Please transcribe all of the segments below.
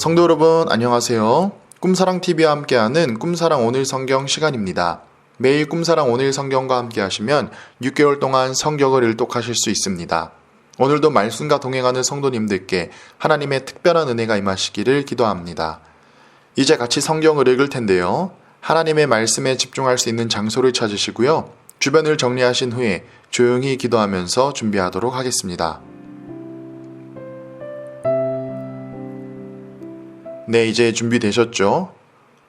성도 여러분, 안녕하세요. 꿈사랑TV와 함께하는 꿈사랑 오늘 성경 시간입니다. 매일 꿈사랑 오늘 성경과 함께 하시면 6개월 동안 성경을 일독하실 수 있습니다. 오늘도 말씀과 동행하는 성도님들께 하나님의 특별한 은혜가 임하시기를 기도합니다. 이제 같이 성경을 읽을 텐데요. 하나님의 말씀에 집중할 수 있는 장소를 찾으시고요. 주변을 정리하신 후에 조용히 기도하면서 준비하도록 하겠습니다. 네, 이제 준비되셨죠?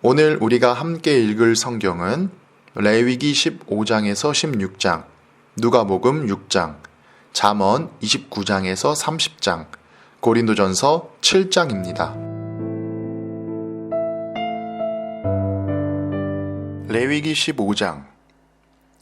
오늘 우리가 함께 읽을 성경은 레위기 15장에서 16장, 누가복음 6장, 잠언 29장에서 30장, 고린도전서 7장입니다. 레위기 15장.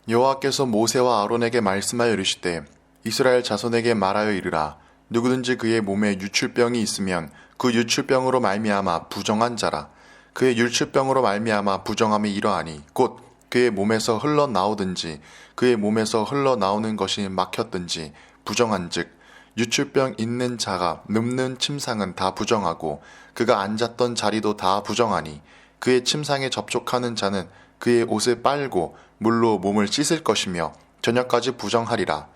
여호와께서 모세와 아론에게 말씀하여 이르시되 이스라엘 자손에게 말하여 이르라. 누구든지 그의 몸에 유출병이 있으면 그 유출병으로 말미암아 부정한 자라. 그의 유출병으로 말미암아 부정함이 이러하니 곧 그의 몸에서 흘러나오든지 그의 몸에서 흘러나오는 것이 막혔든지 부정한즉 유출병 있는 자가 눕는 침상은 다 부정하고 그가 앉았던 자리도 다 부정하니 그의 침상에 접촉하는 자는 그의 옷을 빨고 물로 몸을 씻을 것이며 저녁까지 부정하리라.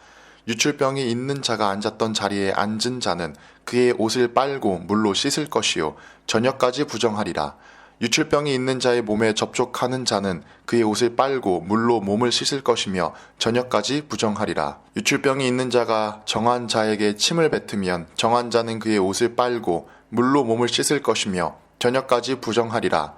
유출병이 있는 자가 앉았던 자리에 앉은 자는 그의 옷을 빨고 물로 씻을 것이요 저녁까지 부정하리라. 유출병이 있는 자의 몸에 접촉하는 자는 그의 옷을 빨고 물로 몸을 씻을 것이며 저녁까지 부정하리라. 유출병이 있는 자가 정한 자에게 침을 뱉으면 정한 자는 그의 옷을 빨고 물로 몸을 씻을 것이며 저녁까지 부정하리라.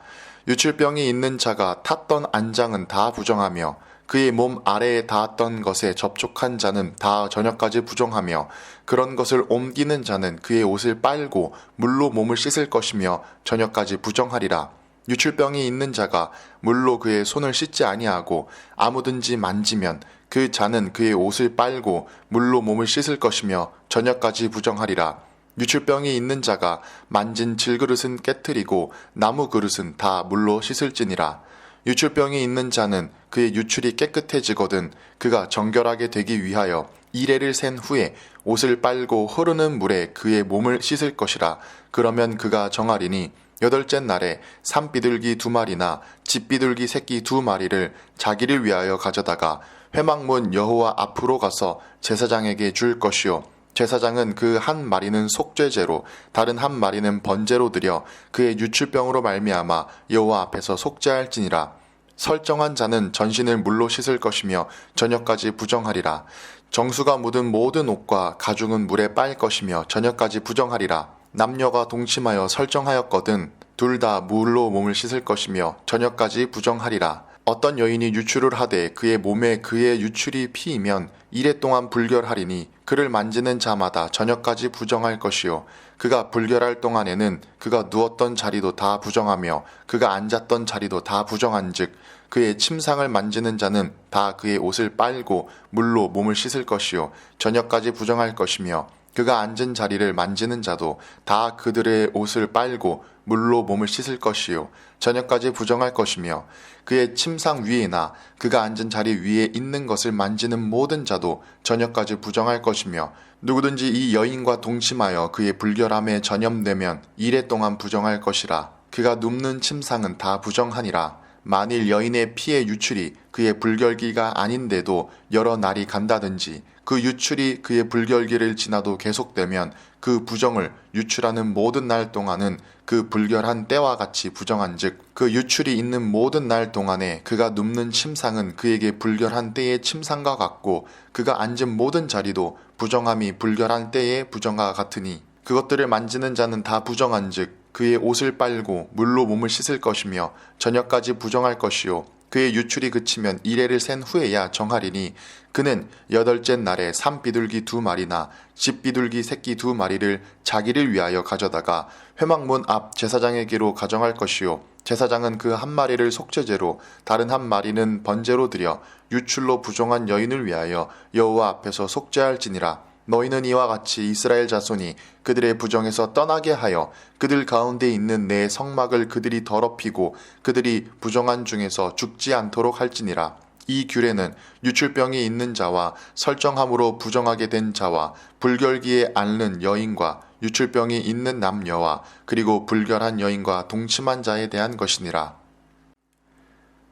유출병이 있는 자가 탔던 안장은 다 부정하며 그의 몸 아래에 닿았던 것에 접촉한 자는 다 저녁까지 부정하며 그런 것을 옮기는 자는 그의 옷을 빨고 물로 몸을 씻을 것이며 저녁까지 부정하리라. 유출병이 있는 자가 물로 그의 손을 씻지 아니하고 아무든지 만지면 그 자는 그의 옷을 빨고 물로 몸을 씻을 것이며 저녁까지 부정하리라. 유출병이 있는 자가 만진 질그릇은 깨트리고 나무 그릇은 다 물로 씻을지니라. 유출병이 있는 자는 그의 유출이 깨끗해지거든 그가 정결하게 되기 위하여 이레를 센 후에 옷을 빨고 흐르는 물에 그의 몸을 씻을 것이라. 그러면 그가 정하리니 8째 날에 산비둘기 2마리나 집비둘기 새끼 2마리를 자기를 위하여 가져다가 회막문 여호와 앞으로 가서 제사장에게 줄 것이요 제사장은 그 한 마리는 속죄제로 다른 한 마리는 번제로 드려 그의 유출병으로 말미암아 여호와 앞에서 속죄할지니라. 설정한 자는 전신을 물로 씻을 것이며 저녁까지 부정하리라. 정수가 묻은 모든 옷과 가죽은 물에 빨 것이며 저녁까지 부정하리라. 남녀가 동침하여 설정하였거든 둘 다 물로 몸을 씻을 것이며 저녁까지 부정하리라. 어떤 여인이 유출을 하되 그의 몸에 그의 유출이 피이면 이레 동안 불결하리니 그를 만지는 자마다 저녁까지 부정할 것이요 그가 불결할 동안에는 그가 누웠던 자리도 다 부정하며 그가 앉았던 자리도 다 부정한즉 그의 침상을 만지는 자는 다 그의 옷을 빨고 물로 몸을 씻을 것이요 저녁까지 부정할 것이며 그가 앉은 자리를 만지는 자도 다 그들의 옷을 빨고 물로 몸을 씻을 것이요 저녁까지 부정할 것이며 그의 침상 위에나 그가 앉은 자리 위에 있는 것을 만지는 모든 자도 저녁까지 부정할 것이며 누구든지 이 여인과 동침하여 그의 불결함에 전염되면 이레 동안 부정할 것이라. 그가 눕는 침상은 다 부정하니라. 만일 여인의 피의 유출이 그의 불결기가 아닌데도 여러 날이 간다든지 그 유출이 그의 불결기를 지나도 계속되면 그 부정을 유출하는 모든 날 동안은 그 불결한 때와 같이 부정한즉 그 유출이 있는 모든 날 동안에 그가 눕는 침상은 그에게 불결한 때의 침상과 같고 그가 앉은 모든 자리도 부정함이 불결한 때의 부정과 같으니 그것들을 만지는 자는 다 부정한즉 그의 옷을 빨고 물로 몸을 씻을 것이며 저녁까지 부정할 것이요 그의 유출이 그치면 이레를 센 후에야 정하리니 그는 8째 날에 산비둘기 2마리나 집비둘기 새끼 2마리를 자기를 위하여 가져다가 회막문 앞 제사장에게로 가정할 것이요 제사장은 그 한 마리를 속죄제로 다른 한 마리는 번제로 드려 유출로 부정한 여인을 위하여 여호와 앞에서 속죄할지니라. 너희는 이와 같이 이스라엘 자손이 그들의 부정에서 떠나게 하여 그들 가운데 있는 내 성막을 그들이 더럽히고 그들이 부정한 중에서 죽지 않도록 할지니라. 이 규례는 유출병이 있는 자와 설정함으로 부정하게 된 자와 불결기에 앓는 여인과 유출병이 있는 남녀와 그리고 불결한 여인과 동침한 자에 대한 것이니라.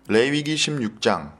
레위기 16장.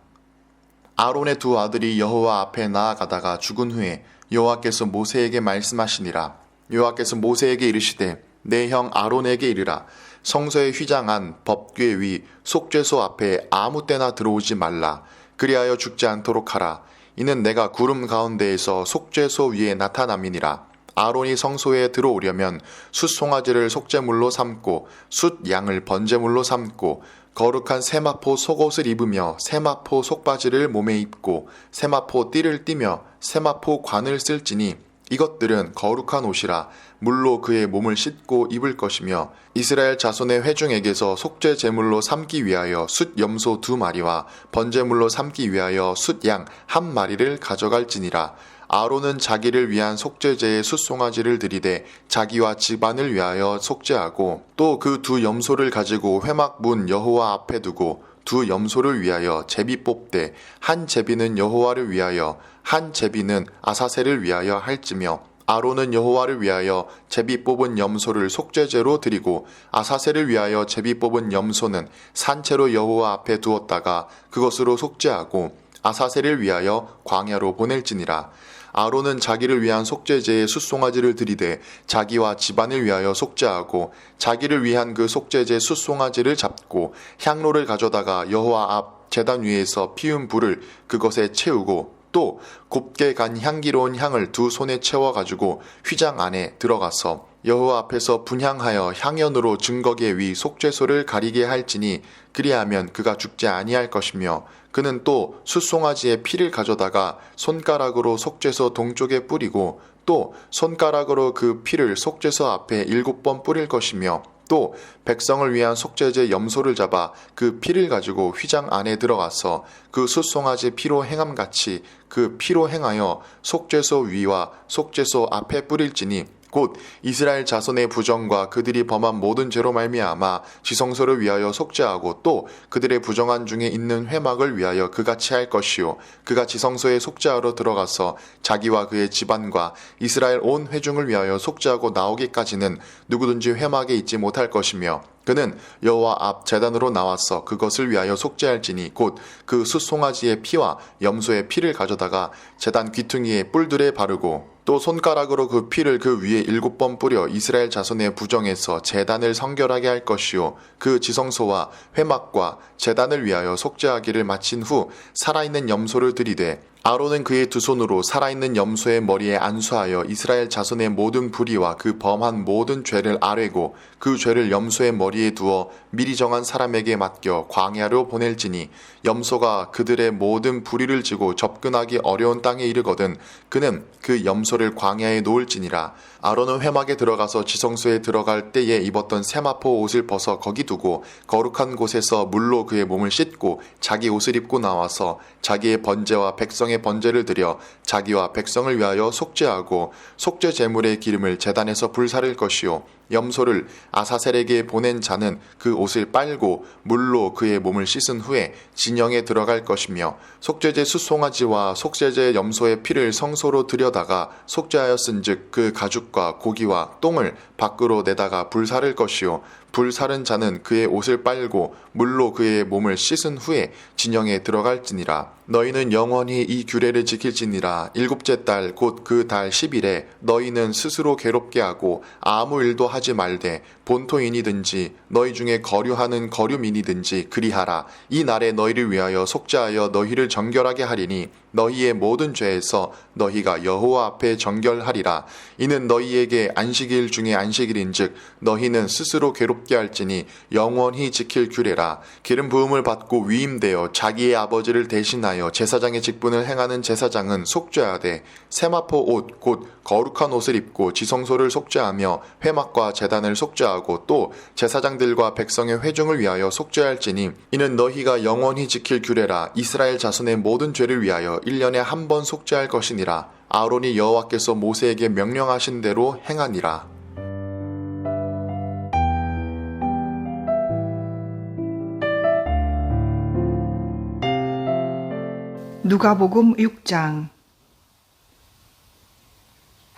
아론의 두 아들이 여호와 앞에 나아가다가 죽은 후에 여호와께서 모세에게 말씀하시니라. 여호와께서 모세에게 이르시되 내 형 아론에게 이르라. 성소의 휘장 안 법궤 위 속죄소 앞에 아무 때나 들어오지 말라. 그리하여 죽지 않도록 하라. 이는 내가 구름 가운데에서 속죄소 위에 나타남이니라. 아론이 성소에 들어오려면 숫 송아지를 속죄물로 삼고 숫 양을 번제물로 삼고 거룩한 세마포 속옷을 입으며 세마포 속바지를 몸에 입고 세마포 띠를 띠며 세마포 관을 쓸지니 이것들은 거룩한 옷이라. 물로 그의 몸을 씻고 입을 것이며 이스라엘 자손의 회중에게서 속죄 제물로 삼기 위하여 숫 염소 2마리와 번제물로 삼기 위하여 숫 양 1마리를 가져갈지니라. 아론은 자기를 위한 속죄제의 숫송아지를 들이되 자기와 집안을 위하여 속죄하고 또 그 두 염소를 가지고 회막 문 여호와 앞에 두고 두 염소를 위하여 제비 뽑되 한 제비는 여호와를 위하여 한 제비는 아사셀을 위하여 할지며 아론은 여호와를 위하여 제비 뽑은 염소를 속죄제로 드리고 아사셀을 위하여 제비 뽑은 염소는 산채로 여호와 앞에 두었다가 그것으로 속죄하고 아사셀을 위하여 광야로 보낼지니라. 아론은 자기를 위한 속죄제의 숫송아지를 들이되 자기와 집안을 위하여 속죄하고 자기를 위한 그 속죄제 숫송아지를 잡고 향로를 가져다가 여호와 앞 제단 위에서 피운 불을 그것에 채우고 또 곱게 간 향기로운 향을 두 손에 채워가지고 휘장 안에 들어가서 여호와 앞에서 분향하여 향연으로 증거계 위 속죄소를 가리게 할지니 그리하면 그가 죽지 아니할 것이며 그는 또 숫송아지의 피를 가져다가 손가락으로 속죄소 동쪽에 뿌리고 또 손가락으로 그 피를 속죄소 앞에 7번 뿌릴 것이며 또 백성을 위한 속죄제 염소를 잡아 그 피를 가지고 휘장 안에 들어가서 그 숫송아지 피로 행함같이 그 피로 행하여 속죄소 위와 속죄소 앞에 뿌릴지니 곧 이스라엘 자손의 부정과 그들이 범한 모든 죄로 말미암아 지성소를 위하여 속죄하고 또 그들의 부정한 중에 있는 회막을 위하여 그같이 할 것이요 그가 지성소에 속죄하러 들어가서 자기와 그의 집안과 이스라엘 온 회중을 위하여 속죄하고 나오기까지는 누구든지 회막에 있지 못할 것이며 그는 여호와 앞 제단으로 나와서 그것을 위하여 속죄할지니 곧 그 숫송아지의 피와 염소의 피를 가져다가 제단 귀퉁이에 뿔들에 바르고 또 손가락으로 그 피를 그 위에 7번 뿌려 이스라엘 자손의 부정에서 제단을 성결하게 할 것이요 그 지성소와 회막과 제단을 위하여 속죄하기를 마친 후 살아있는 염소를 들이되 아론은 그의 두 손으로 살아있는 염소의 머리에 안수하여 이스라엘 자손의 모든 불의와 그 범한 모든 죄를 아뢰고 그 죄를 염소의 머리에 두어 미리 정한 사람에게 맡겨 광야로 보낼지니 염소가 그들의 모든 불의를 지고 접근하기 어려운 땅에 이르거든 그는 그 염소를 광야에 놓을지니라. 아론은 회막에 들어가서 지성소에 들어갈 때에 입었던 세마포 옷을 벗어 거기 두고 거룩한 곳에서 물로 그의 몸을 씻고 자기 옷을 입고 나와서 자기의 번제와 백성의 번제를 드려 자기와 백성을 위하여 속죄하고 속죄 제물의 기름을 제단에서 불사를 것이요 염소를 아사셀에게 보낸 자는 그 옷을 빨고 물로 그의 몸을 씻은 후에 진영에 들어갈 것이며 속죄제 숫송아지와 속죄제 염소의 피를 성소로 들여다가 속죄하였은즉 그 가죽과 고기와 똥을 밖으로 내다가 불사를 것이요 불사른 자는 그의 옷을 빨고 물로 그의 몸을 씻은 후에 진영에 들어갈지니라. 너희는 영원히 이 규례를 지킬지니라. 7째 달 곧 그 달 10일에 너희는 스스로 괴롭게 하고 아무 일도 하지 말되 본토인이든지 너희 중에 거류하는 거류민이든지 그리하라. 이 날에 너희를 위하여 속죄하여 너희를 정결하게 하리니 너희의 모든 죄에서 너희가 여호와 앞에 정결하리라. 이는 너희에게 안식일 중에 안식일인즉 너희는 스스로 괴롭게 할지니 영원히 지킬 규례라. 기름 부음을 받고 위임되어 자기의 아버지를 대신하여 제사장의 직분을 행하는 제사장은 속죄하되 세마포 옷 곧 거룩한 옷을 입고 지성소를 속죄하며 회막과 제단을 속죄하고 또 제사장들과 백성의 회중을 위하여 속죄할지니 이는 너희가 영원히 지킬 규례라. 이스라엘 자손의 모든 죄를 위하여 1년에 한 번 속죄할 것이니라. 아론이 여호와께서 모세에게 명령하신 대로 행하니라. 누가복음 6장.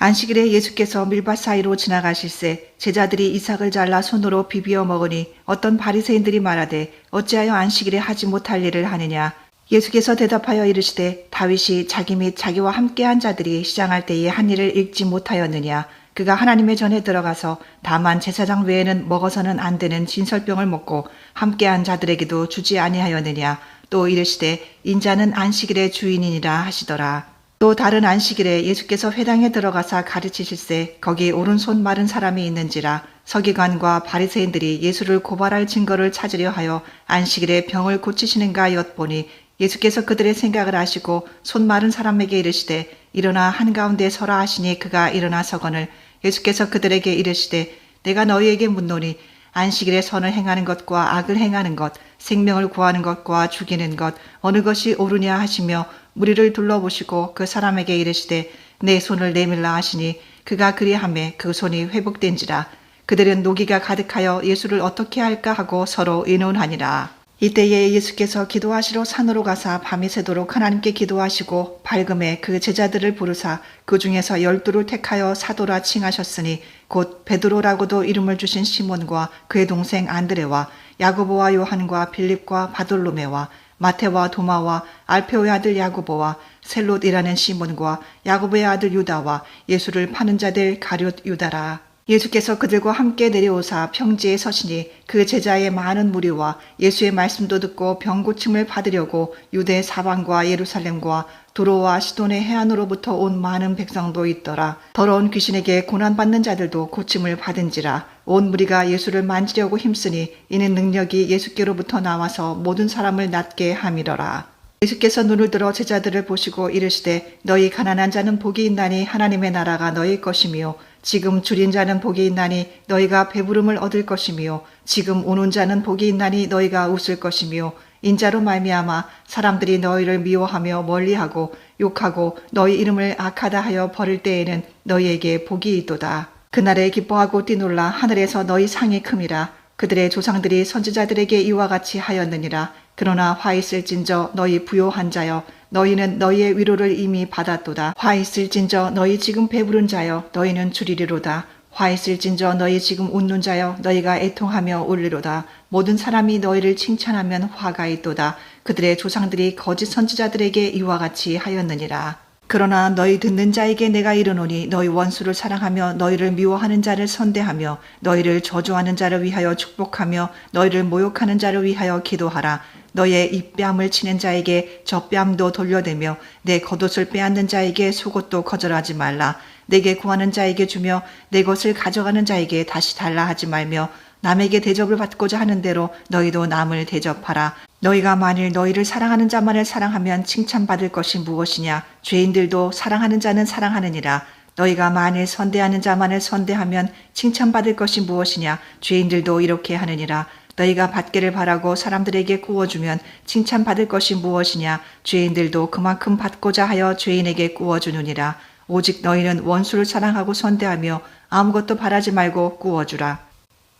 안식일에 예수께서 밀밭 사이로 지나가실새 제자들이 이삭을 잘라 손으로 비비어 먹으니 어떤 바리새인들이 말하되 어찌하여 안식일에 하지 못할 일을 하느냐. 예수께서 대답하여 이르시되 다윗이 자기 및 자기와 함께한 자들이 시장할 때에 한 일을 읽지 못하였느냐. 그가 하나님의 전에 들어가서 다만 제사장 외에는 먹어서는 안 되는 진설병을 먹고 함께한 자들에게도 주지 아니하였느냐. 또 이르시되 인자는 안식일의 주인이니라 하시더라. 또 다른 안식일에 예수께서 회당에 들어가사 가르치실새 거기 오른손 마른 사람이 있는지라. 서기관과 바리새인들이 예수를 고발할 증거를 찾으려 하여 안식일에 병을 고치시는가 엿보니 예수께서 그들의 생각을 아시고 손 마른 사람에게 이르시되 일어나 한가운데 서라 하시니 그가 일어나 서거늘 예수께서 그들에게 이르시되 내가 너희에게 묻노니 안식일에 선을 행하는 것과 악을 행하는 것, 생명을 구하는 것과 죽이는 것 어느 것이 옳으냐 하시며 무리를 둘러보시고 그 사람에게 이르시되 내 손을 내밀라 하시니 그가 그리하매 그 손이 회복된지라. 그들은 노기가 가득하여 예수를 어떻게 할까 하고 서로 의논하니라. 이때에 예수께서 기도하시러 산으로 가사 밤이 새도록 하나님께 기도하시고 밝음에 그 제자들을 부르사 그 중에서 12를 택하여 사도라 칭하셨으니 곧 베드로라고도 이름을 주신 시몬과 그의 동생 안드레와 야고보와 요한과 빌립과 바돌로메와 마테와 도마와 알페오의 아들 야고보와 셀롯이라는 시몬과 야고보의 아들 유다와 예수를 파는 자들 가룟 유다라. 예수께서 그들과 함께 내려오사 평지에 서시니 그 제자의 많은 무리와 예수의 말씀도 듣고 병 고침을 받으려고 유대 사방과 예루살렘과 두로와 시돈의 해안으로부터 온 많은 백성도 있더라. 더러운 귀신에게 고난받는 자들도 고침을 받은지라. 온 무리가 예수를 만지려고 힘쓰니 이는 능력이 예수께로부터 나와서 모든 사람을 낫게 함이더라. 예수께서 눈을 들어 제자들을 보시고 이르시되 너희 가난한 자는 복이 있나니 하나님의 나라가 너희 것이며 지금 줄인 자는 복이 있나니 너희가 배부름을 얻을 것이며 지금 우는 자는 복이 있나니 너희가 웃을 것이며 인자로 말미암아 사람들이 너희를 미워하며 멀리하고 욕하고 너희 이름을 악하다 하여 버릴 때에는 너희에게 복이 있도다. 그날에 기뻐하고 뛰놀라 하늘에서 너희 상이 큼이라. 그들의 조상들이 선지자들에게 이와 같이 하였느니라. 그러나 화 있을진저 너희 부요한 자여 너희는 너희의 위로를 이미 받았도다. 화 있을진저 너희 지금 배부른 자여 너희는 줄이리로다. 화 있을진저 너희 지금 웃는 자여 너희가 애통하며 울리로다. 모든 사람이 너희를 칭찬하면 화가 있도다. 그들의 조상들이 거짓 선지자들에게 이와 같이 하였느니라. 그러나 너희 듣는 자에게 내가 이르노니 너희 원수를 사랑하며 너희를 미워하는 자를 선대하며 너희를 저주하는 자를 위하여 축복하며 너희를 모욕하는 자를 위하여 기도하라. 너의 입뺨을 치는 자에게 젖뺨도 돌려대며 내 겉옷을 빼앗는 자에게 속옷도 거절하지 말라. 내게 구하는 자에게 주며 내 것을 가져가는 자에게 다시 달라 하지 말며 남에게 대접을 받고자 하는 대로 너희도 남을 대접하라. 너희가 만일 너희를 사랑하는 자만을 사랑하면 칭찬받을 것이 무엇이냐. 죄인들도 사랑하는 자는 사랑하느니라. 너희가 만일 선대하는 자만을 선대하면 칭찬받을 것이 무엇이냐. 죄인들도 이렇게 하느니라. 너희가 받기를 바라고 사람들에게 구워주면 칭찬받을 것이 무엇이냐. 죄인들도 그만큼 받고자 하여 죄인에게 구워주느니라. 오직 너희는 원수를 사랑하고 선대하며 아무것도 바라지 말고 구워주라.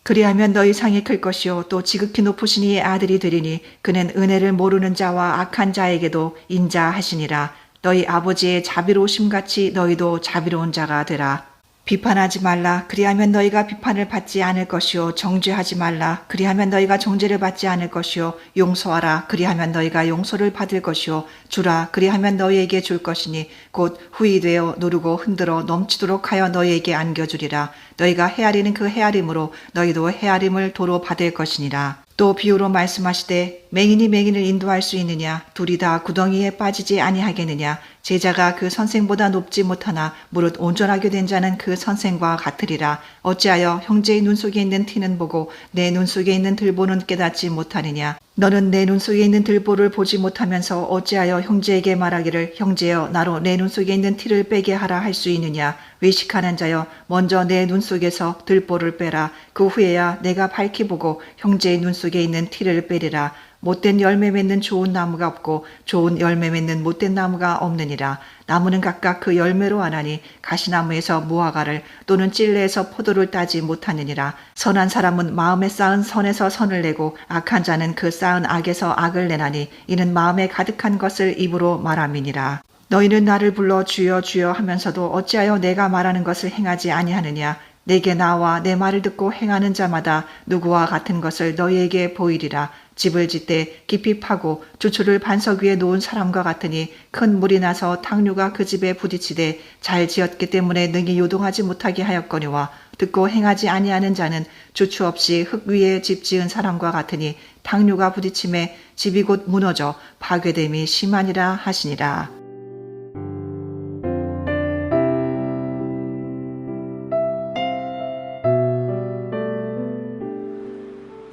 그리하면 너희 상이 클 것이요 또 지극히 높으신 이의 아들이 되리니 그는 은혜를 모르는 자와 악한 자에게도 인자하시니라. 너희 아버지의 자비로우심같이 너희도 자비로운 자가 되라. 비판하지 말라. 그리하면 너희가 비판을 받지 않을 것이요. 정죄하지 말라. 그리하면 너희가 정죄를 받지 않을 것이요. 용서하라. 그리하면 너희가 용서를 받을 것이요. 주라. 그리하면 너희에게 줄 것이니 곧 후이되어 누르고 흔들어 넘치도록 하여 너희에게 안겨주리라. 너희가 헤아리는 그 헤아림으로 너희도 헤아림을 도로 받을 것이니라. 또 비유로 말씀하시되 맹인이 맹인을 인도할 수 있느냐. 둘이 다 구덩이에 빠지지 아니하겠느냐. 제자가 그 선생보다 높지 못하나 무릇 온전하게 된 자는 그 선생과 같으리라. 어찌하여 형제의 눈 속에 있는 티는 보고 내 눈 속에 있는 들보는 깨닫지 못하느냐. 너는 내 눈 속에 있는 들보를 보지 못하면서 어찌하여 형제에게 말하기를 형제여 나로 내 눈 속에 있는 티를 빼게 하라 할 수 있느냐. 외식하는 자여 먼저 내 눈 속에서 들보를 빼라. 그 후에야 내가 밝히 보고 형제의 눈 속에 있는 티를 빼리라. 못된 열매 맺는 좋은 나무가 없고 좋은 열매 맺는 못된 나무가 없느니라. 나무는 각각 그 열매로 아나니 가시나무에서 무화과를 또는 찔레에서 포도를 따지 못하느니라. 선한 사람은 마음에 쌓은 선에서 선을 내고 악한 자는 그 쌓은 악에서 악을 내나니 이는 마음에 가득한 것을 입으로 말함이니라. 너희는 나를 불러 주여 주여 하면서도 어찌하여 내가 말하는 것을 행하지 아니하느냐. 내게 나와 내 말을 듣고 행하는 자마다 누구와 같은 것을 너희에게 보이리라. 집을 짓되 깊이 파고 주추를 반석 위에 놓은 사람과 같으니 큰 물이 나서 탕류가 그 집에 부딪히되 잘 지었기 때문에 능히 요동하지 못하게 하였거니와 듣고 행하지 아니하는 자는 주추 없이 흙 위에 집 지은 사람과 같으니 탕류가 부딪힘에 집이 곧 무너져 파괴됨이 심하니라 하시니라.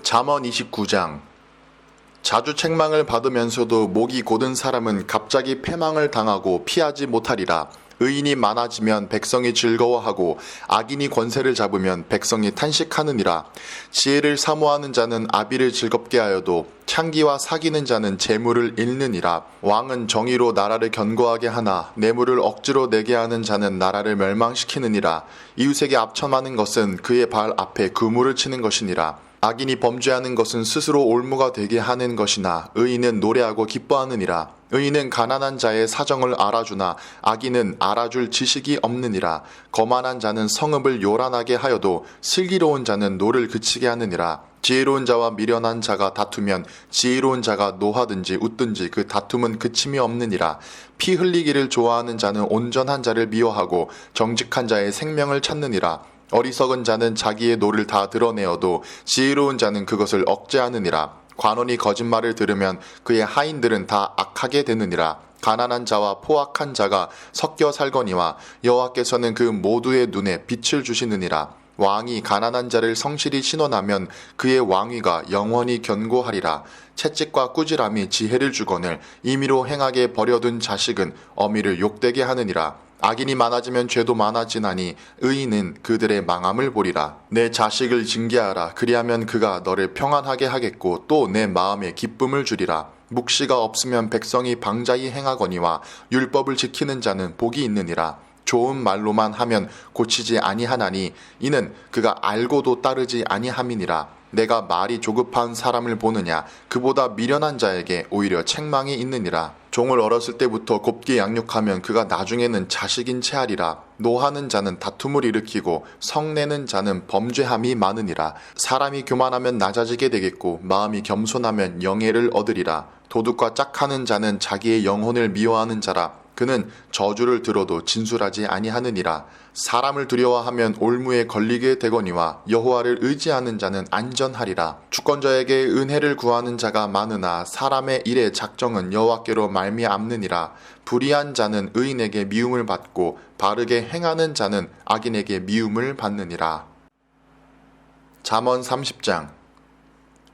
잠언 29장. 자주 책망을 받으면서도 목이 곧은 사람은 갑자기 패망을 당하고 피하지 못하리라. 의인이 많아지면 백성이 즐거워하고 악인이 권세를 잡으면 백성이 탄식하느니라. 지혜를 사모하는 자는 아비를 즐겁게 하여도 창기와 사귀는 자는 재물을 잃느니라. 왕은 정의로 나라를 견고하게 하나 뇌물을 억지로 내게 하는 자는 나라를 멸망시키느니라. 이웃에게 압첨하는 것은 그의 발 앞에 그물을 치는 것이니라. 악인이 범죄하는 것은 스스로 올무가 되게 하는 것이나 의인은 노래하고 기뻐하느니라. 의인은 가난한 자의 사정을 알아주나 악인은 알아줄 지식이 없느니라. 거만한 자는 성읍을 요란하게 하여도 슬기로운 자는 노를 그치게 하느니라. 지혜로운 자와 미련한 자가 다투면 지혜로운 자가 노하든지 웃든지 그 다툼은 그침이 없느니라. 피 흘리기를 좋아하는 자는 온전한 자를 미워하고 정직한 자의 생명을 찾느니라. 어리석은 자는 자기의 노를 다 드러내어도 지혜로운 자는 그것을 억제하느니라. 관원이 거짓말을 들으면 그의 하인들은 다 악하게 되느니라. 가난한 자와 포악한 자가 섞여 살거니와 여호와께서는 그 모두의 눈에 빛을 주시느니라. 왕이 가난한 자를 성실히 신원하면 그의 왕위가 영원히 견고하리라. 채찍과 꾸지람이 지혜를 주거늘 임의로 행하게 버려둔 자식은 어미를 욕되게 하느니라. 악인이 많아지면 죄도 많아지나니 의인은 그들의 망함을 보리라. 내 자식을 징계하라. 그리하면 그가 너를 평안하게 하겠고 또 내 마음에 기쁨을 주리라. 묵시가 없으면 백성이 방자히 행하거니와 율법을 지키는 자는 복이 있느니라. 좋은 말로만 하면 고치지 아니하나니 이는 그가 알고도 따르지 아니함이니라. 내가 말이 조급한 사람을 보느냐 그보다 미련한 자에게 오히려 책망이 있느니라. 종을 어렸을 때부터 곱게 양육하면 그가 나중에는 자식인 채 하리라. 노하는 자는 다툼을 일으키고 성내는 자는 범죄함이 많으니라. 사람이 교만하면 낮아지게 되겠고 마음이 겸손하면 영예를 얻으리라. 도둑과 짝하는 자는 자기의 영혼을 미워하는 자라. 그는 저주를 들어도 진술하지 아니하느니라. 사람을 두려워하면 올무에 걸리게 되거니와 여호와를 의지하는 자는 안전하리라. 주권자에게 은혜를 구하는 자가 많으나 사람의 일의 작정은 여호와께로 말미암느니라. 불의한 자는 의인에게 미움을 받고 바르게 행하는 자는 악인에게 미움을 받느니라. 잠언 30장.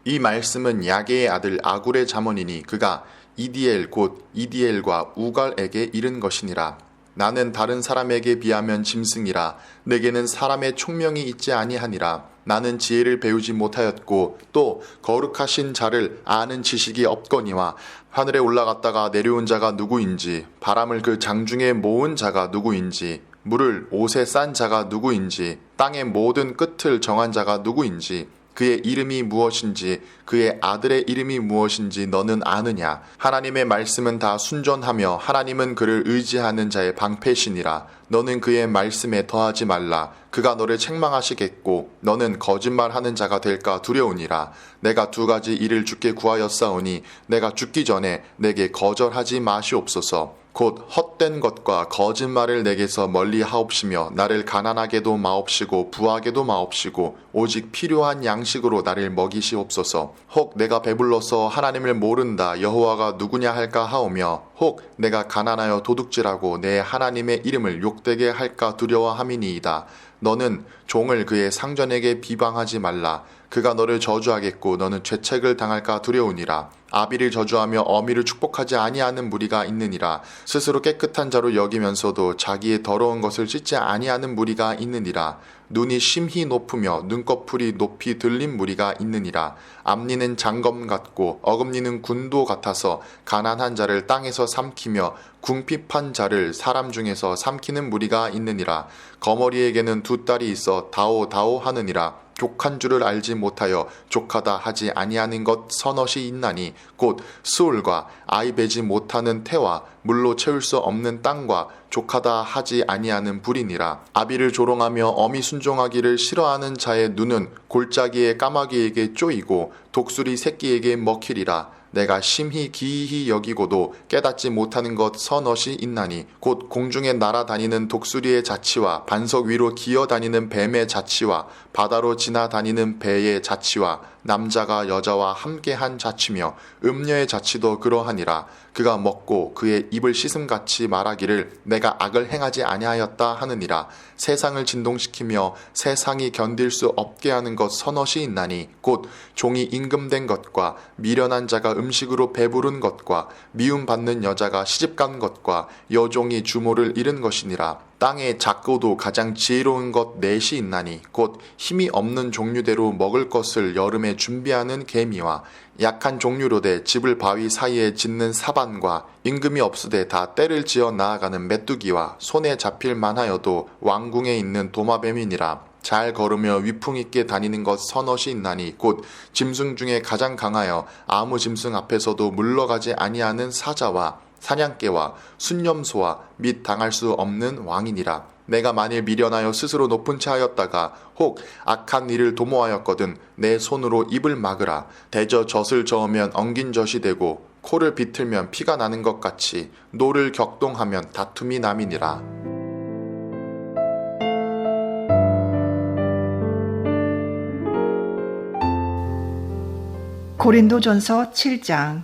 이 말씀은 야게의 아들 아굴의 잠언이니 그가 이디엘 곧 이디엘과 우갈에게 이른 것이니라. 나는 다른 사람에게 비하면 짐승이라. 내게는 사람의 총명이 있지 아니하니라. 나는 지혜를 배우지 못하였고 또 거룩하신 자를 아는 지식이 없거니와 하늘에 올라갔다가 내려온 자가 누구인지 바람을 그 장중에 모은 자가 누구인지 물을 옷에 싼 자가 누구인지 땅의 모든 끝을 정한 자가 누구인지 그의 이름이 무엇인지 그의 아들의 이름이 무엇인지 너는 아느냐? 하나님의 말씀은 다 순전하며 하나님은 그를 의지하는 자의 방패시니라. 너는 그의 말씀에 더하지 말라. 그가 너를 책망하시겠고 너는 거짓말하는 자가 될까 두려우니라. 내가 두 가지 일을 주께 구하였사오니 내가 죽기 전에 내게 거절하지 마시옵소서. 곧 헛된 것과 거짓말을 내게서 멀리 하옵시며 나를 가난하게도 마옵시고 부하게도 마옵시고 오직 필요한 양식으로 나를 먹이시옵소서. 혹 내가 배불러서 하나님을 모른다 여호와가 누구냐 할까 하오며 혹 내가 가난하여 도둑질하고 내 하나님의 이름을 욕되게 할까 두려워함이니이다. 너는 종을 그의 상전에게 비방하지 말라. 그가 너를 저주하겠고 너는 죄책을 당할까 두려우니라. 아비를 저주하며 어미를 축복하지 아니하는 무리가 있느니라. 스스로 깨끗한 자로 여기면서도 자기의 더러운 것을 씻지 아니하는 무리가 있느니라. 눈이 심히 높으며 눈꺼풀이 높이 들린 무리가 있느니라. 앞니는 장검 같고 어금니는 군도 같아서 가난한 자를 땅에서 삼키며 궁핍한 자를 사람 중에서 삼키는 무리가 있느니라. 거머리에게는 두 딸이 있어 다오다오 하느니라. 족한 줄을 알지 못하여 족하다 하지 아니하는 것 서넛이 있나니 곧 수울과 아이 베지 못하는 태와 물로 채울 수 없는 땅과 족하다 하지 아니하는 불이니라. 아비를 조롱하며 어미 순종하기를 싫어하는 자의 눈은 골짜기의 까마귀에게 쪼이고 독수리 새끼에게 먹히리라. 내가 심히 기이히 여기고도 깨닫지 못하는 것 서넛이 있나니 곧 공중에 날아다니는 독수리의 자치와 반석 위로 기어다니는 뱀의 자치와 바다로 지나다니는 배의 자치와 남자가 여자와 함께한 자치며 음녀의 자치도 그러하니라. 그가 먹고 그의 입을 씻음같이 말하기를 내가 악을 행하지 아니하였다 하느니라. 세상을 진동시키며 세상이 견딜 수 없게 하는 것 서넛이 있나니 곧 종이 임금된 것과 미련한 자가 음식으로 배부른 것과 미움받는 여자가 시집간 것과 여종이 주모를 잃은 것이니라. 땅에 작고도 가장 지혜로운 것 넷이 있나니 곧 힘이 없는 종류대로 먹을 것을 여름에 준비하는 개미와 약한 종류로되 집을 바위 사이에 짓는 사반과 임금이 없으되 다 때를 지어 나아가는 메뚜기와 손에 잡힐 만하여도 왕궁에 있는 도마뱀이니라. 잘 걸으며 위풍 있게 다니는 것 서넛이 있나니 곧 짐승 중에 가장 강하여 아무 짐승 앞에서도 물러가지 아니하는 사자와 사냥개와 순념소와 및 당할 수 없는 왕이니라. 내가 만일 미련하여 스스로 높은 채 하였다가 혹 악한 일을 도모하였거든 내 손으로 입을 막으라. 대저 젖을 저으면 엉긴 젖이 되고 코를 비틀면 피가 나는 것 같이 노를 격동하면 다툼이 남이니라. 고린도전서 7장.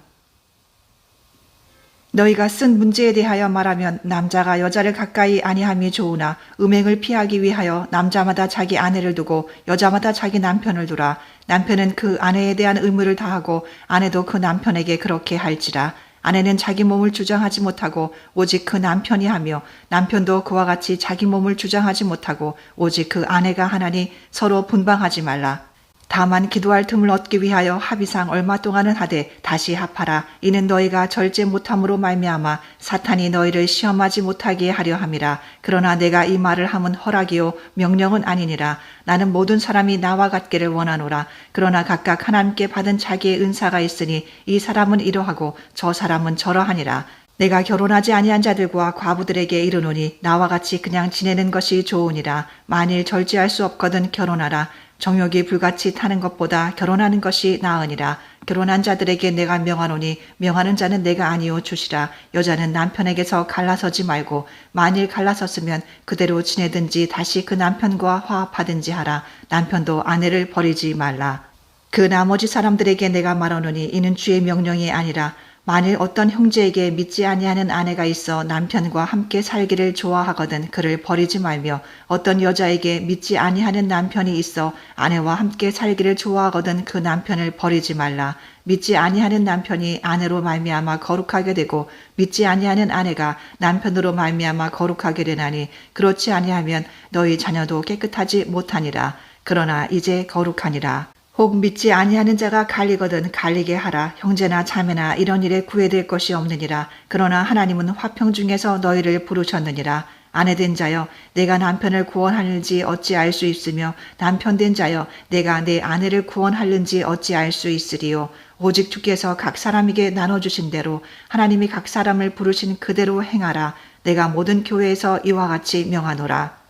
너희가 쓴 문제에 대하여 말하면 남자가 여자를 가까이 아니함이 좋으나 음행을 피하기 위하여 남자마다 자기 아내를 두고 여자마다 자기 남편을 두라. 남편은 그 아내에 대한 의무를 다하고 아내도 그 남편에게 그렇게 할지라. 아내는 자기 몸을 주장하지 못하고 오직 그 남편이 하며 남편도 그와 같이 자기 몸을 주장하지 못하고 오직 그 아내가 하나니 서로 분방하지 말라. 다만 기도할 틈을 얻기 위하여 합의상 얼마 동안은 하되 다시 합하라. 이는 너희가 절제 못함으로 말미암아 사탄이 너희를 시험하지 못하게 하려 함이라. 그러나 내가 이 말을 함은 허락이요 명령은 아니니라. 나는 모든 사람이 나와 같기를 원하노라. 그러나 각각 하나님께 받은 자기의 은사가 있으니 이 사람은 이러하고 저 사람은 저러하니라. 내가 결혼하지 아니한 자들과 과부들에게 이르노니 나와 같이 그냥 지내는 것이 좋으니라. 만일 절제할 수 없거든 결혼하라. 정욕이 불같이 타는 것보다 결혼하는 것이 나으니라. 결혼한 자들에게 내가 명하노니 명하는 자는 내가 아니요 주시라. 여자는 남편에게서 갈라서지 말고 만일 갈라섰으면 그대로 지내든지 다시 그 남편과 화합하든지 하라. 남편도 아내를 버리지 말라. 그 나머지 사람들에게 내가 말하노니 이는 주의 명령이 아니라 만일 어떤 형제에게 믿지 아니하는 아내가 있어 남편과 함께 살기를 좋아하거든 그를 버리지 말며 어떤 여자에게 믿지 아니하는 남편이 있어 아내와 함께 살기를 좋아하거든 그 남편을 버리지 말라. 믿지 아니하는 남편이 아내로 말미암아 거룩하게 되고 믿지 아니하는 아내가 남편으로 말미암아 거룩하게 되나니 그렇지 아니하면 너희 자녀도 깨끗하지 못하니라. 그러나 이제 거룩하니라. 혹 믿지 아니하는 자가 갈리거든 갈리게 하라. 형제나 자매나 이런 일에 구애될 것이 없느니라. 그러나 하나님은 화평 중에서 너희를 부르셨느니라. 아내된 자여 내가 남편을 구원하는지 어찌 알 수 있으며 남편된 자여 내가 내 아내를 구원하는지 어찌 알 수 있으리요. 오직 주께서 각 사람에게 나눠주신 대로 하나님이 각 사람을 부르신 그대로 행하라. 내가 모든 교회에서 이와 같이 명하노라.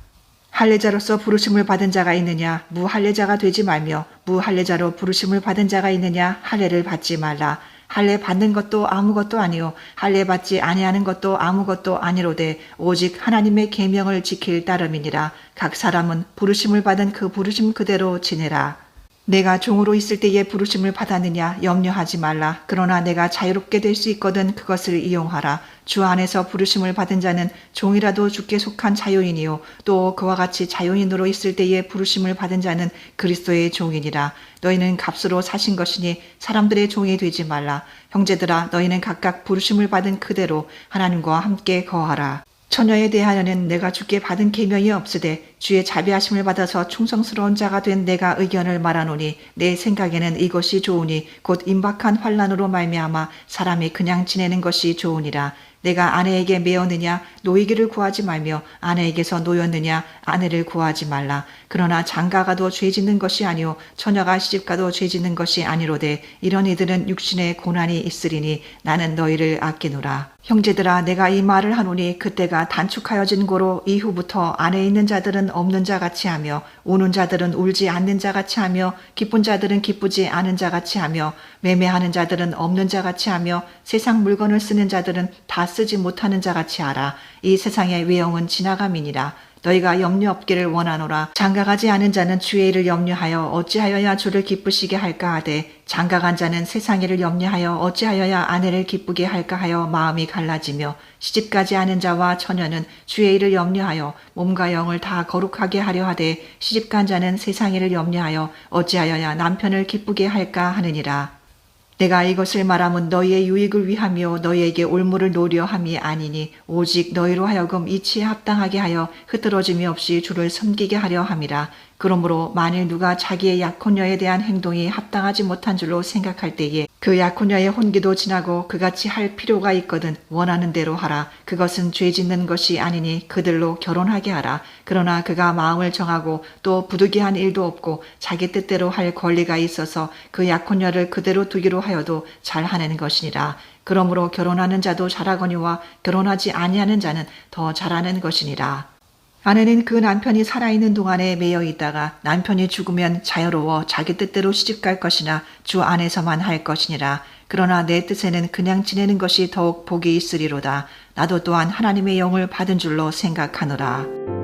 할례자로서 부르심을 받은 자가 있느냐 무할례자가 되지 말며 무할례자로 부르심을 받은 자가 있느냐 할례를 받지 말라. 할례 받는 것도 아무것도 아니요 할례 받지 아니하는 것도 아무것도 아니로되 오직 하나님의 계명을 지킬 따름이니라. 각 사람은 부르심을 받은 그 부르심 그대로 지내라. 내가 종으로 있을 때에 부르심을 받았느냐 염려하지 말라. 그러나 내가 자유롭게 될 수 있거든 그것을 이용하라. 주 안에서 부르심을 받은 자는 종이라도 주께 속한 자유인이요 또 그와 같이 자유인으로 있을 때에 부르심을 받은 자는 그리스도의 종이니라. 너희는 값으로 사신 것이니 사람들의 종이 되지 말라. 형제들아 너희는 각각 부르심을 받은 그대로 하나님과 함께 거하라. 처녀에 대하여는 내가 주께 받은 계명이 없으되 주의 자비하심을 받아서 충성스러운 자가 된 내가 의견을 말하노니 내 생각에는 이것이 좋으니 곧 임박한 환난으로 말미암아 사람이 그냥 지내는 것이 좋으니라. 내가 아내에게 매었느냐 노이기를 구하지 말며 아내에게서 노였느냐 아내를 구하지 말라. 그러나 장가가도 죄짓는 것이 아니요 처녀가 시집가도 죄짓는 것이 아니로되 이런 이들은 육신의 고난이 있으리니 나는 너희를 아끼노라. 형제들아 내가 이 말을 하노니 그때가 단축하여진 고로 이후부터 안에 있는 자들은 없는 자같이 하며 우는 자들은 울지 않는 자같이 하며 기쁜 자들은 기쁘지 않은 자같이 하며 매매하는 자들은 없는 자같이 하며 세상 물건을 쓰는 자들은 다 쓰지 못하는 자같이 하라. 이 세상의 외형은 지나감이니라. 너희가 염려 없기를 원하노라. 장가가지 않은 자는 주의 일을 염려하여 어찌하여야 주를 기쁘시게 할까 하되 장가간 자는 세상 일을 염려하여 어찌하여야 아내를 기쁘게 할까 하여 마음이 갈라지며 시집가지 않은 자와 처녀는 주의 일을 염려하여 몸과 영을 다 거룩하게 하려 하되 시집간 자는 세상 일을 염려하여 어찌하여야 남편을 기쁘게 할까 하느니라. 내가 이것을 말함은 너희의 유익을 위하며 너희에게 올무를 노려 함이 아니니 오직 너희로 하여금 이치에 합당하게 하여 흐트러짐이 없이 주를 섬기게 하려 함이라. 그러므로 만일 누가 자기의 약혼녀에 대한 행동이 합당하지 못한 줄로 생각할 때에 그 약혼녀의 혼기도 지나고 그같이 할 필요가 있거든 원하는 대로 하라. 그것은 죄 짓는 것이 아니니 그들로 결혼하게 하라. 그러나 그가 마음을 정하고 또 부득이한 일도 없고 자기 뜻대로 할 권리가 있어서 그 약혼녀를 그대로 두기로 하여도 잘하는 것이니라. 그러므로 결혼하는 자도 잘하거니와 결혼하지 아니하는 자는 더 잘하는 것이니라. 아내는 그 남편이 살아있는 동안에 매여 있다가 남편이 죽으면 자유로워 자기 뜻대로 시집갈 것이나 주 안에서만 할 것이니라. 그러나 내 뜻에는 그냥 지내는 것이 더욱 복이 있으리로다. 나도 또한 하나님의 영을 받은 줄로 생각하노라.